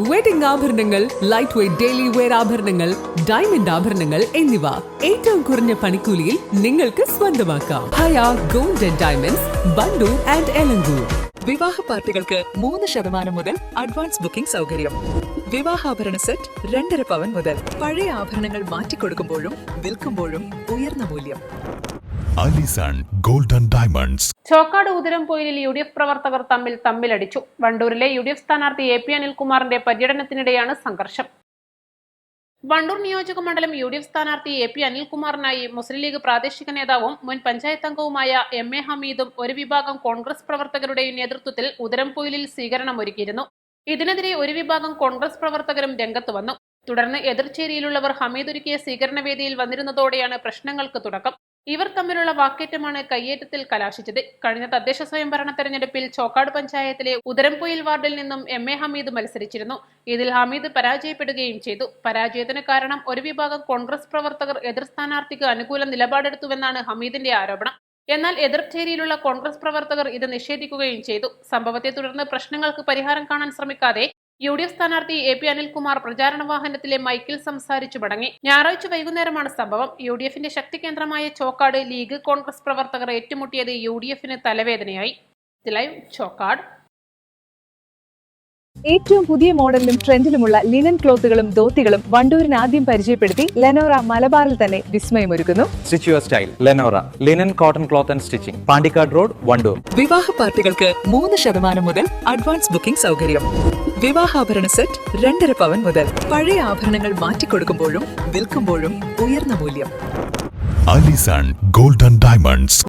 Wedding ആഭരണങ്ങൾ, light weight daily wear ആഭരണങ്ങൾ, diamond ആഭരണങ്ങൾ എന്നിവ ഏറ്റവും കുറഞ്ഞ പണിക്കൂലിയിൽ നിങ്ങൾക്ക് സ്വന്തമാക്കാം. Haya gold and diamonds, Wandoor and Elankur. വിവാഹ പാർട്ടികൾക്ക് 3% മുതൽ അഡ്വാൻസ് ബുക്കിംഗ് സൗകര്യം. വിവാഹാഭരണ സെറ്റ് 2.5 പവൻ മുതൽ. പഴയ ആഭരണങ്ങൾ മാറ്റിക്കൊടുക്കുമ്പോഴും വിൽക്കുമ്പോഴും ഉയർന്ന മൂല്യം. Alison gold and diamonds. Chokkad ഉതിരംപൊയിലിൽ UDF പ്രവർത്തകർ തമ്മിലടിച്ചു. വണ്ടൂരിലെ UDF സ്ഥാനാർത്ഥി AP അനിൽകുമാറിന്റെ പര്യടനത്തിനിടെയാണ് സംഘർഷം. വണ്ടൂർ നിയോജക മണ്ഡലം UDF സ്ഥാനാർത്ഥി AP അനിൽകുമാറിനായി മുസ്ലിം ലീഗ് പ്രാദേശിക നേതാവും മുൻ പഞ്ചായത്ത് അംഗവുമായ MA ഹമീദും ഒരു വിഭാഗം കോൺഗ്രസ് പ്രവർത്തകരുടെയും നേതൃത്വത്തിൽ ഉതിരംപൊയിലിൽ സ്വീകരണമൊരുക്കിയിരുന്നു. ഇതിനെതിരെ ഒരു വിഭാഗം കോൺഗ്രസ് പ്രവർത്തകരും രംഗത്ത് വന്നു. തുടർന്ന് എതിർചേരിയിലുള്ളവർ ഹമീദ് ഒരുക്കിയ സ്വീകരണവേദിയിൽ വന്നിരുന്നതോടെയാണ് പ്രശ്നങ്ങൾക്ക് തുടക്കം. ഇവർ തമ്മിലുള്ള വാക്കേറ്റമാണ് കയ്യേറ്റത്തിൽ കലാശിച്ചത്. കഴിഞ്ഞ തദ്ദേശ സ്വയംഭരണ തെരഞ്ഞെടുപ്പിൽ ചോക്കാട് പഞ്ചായത്തിലെ ഉതിരംപൊയിൽ വാർഡിൽ നിന്നും MA ഹമീദ് മത്സരിച്ചിരുന്നു. ഇതിൽ ഹമീദ് പരാജയപ്പെടുകയും ചെയ്തു. പരാജയത്തിന് കാരണം ഒരു വിഭാഗം കോൺഗ്രസ് പ്രവർത്തകർ എതിർ സ്ഥാനാർത്ഥിക്ക് അനുകൂല നിലപാടെടുത്തുവെന്നാണ് ഹമീദിന്റെ ആരോപണം. എന്നാൽ എതിർചേരിയിലുള്ള കോൺഗ്രസ് പ്രവർത്തകർ ഇത് നിഷേധിക്കുകയും ചെയ്തു. സംഭവത്തെ തുടർന്ന് പ്രശ്നങ്ങൾക്ക് പരിഹാരം കാണാൻ ശ്രമിക്കാതെ UDF സ്ഥാനാർത്ഥി AP അനിൽകുമാർ പ്രചാരണ വാഹനത്തിലെ മൈക്കിൽ സംസാരിച്ചു മടങ്ങി. ഞായറാഴ്ച വൈകുന്നേരമാണ് സംഭവം. UDFന്റെ ശക്തി കേന്ദ്രമായ ചോക്കാട് ലീഗ് കോൺഗ്രസ് പ്രവർത്തകർ ഏറ്റുമുട്ടിയത് UDFന് തലവേദനയായി. ലൈവ് ചോക്കാട്. ഏറ്റവും പുതിയ മോഡലിലും ട്രെൻഡിലുമുള്ള ലിനൻ ക്ലോത്തുകളും ധോത്തികളും വണ്ടൂരിന് ആദ്യം പരിചയപ്പെടുത്തി ലെനോറ മലബാറിൽ തന്നെ വിസ്മയമൊരുക്കുന്നു. Stitch your style Lenora linen cotton cloth and stitching, Pandikkad road, Wandoor. വിവാഹ പാർട്ടികൾക്ക് 3% മുതൽ അഡ്വാൻസ് ബുക്കിംഗ് സൗകര്യം. വിവാഹാഭരണ സെറ്റ് 2.5 പവൻ മുതൽ. പഴയ ആഭരണങ്ങൾ മാറ്റിക്കൊടുക്കുമ്പോഴും വിൽക്കുമ്പോഴും ഉയർന്ന മൂല്യം. Alison gold and diamonds.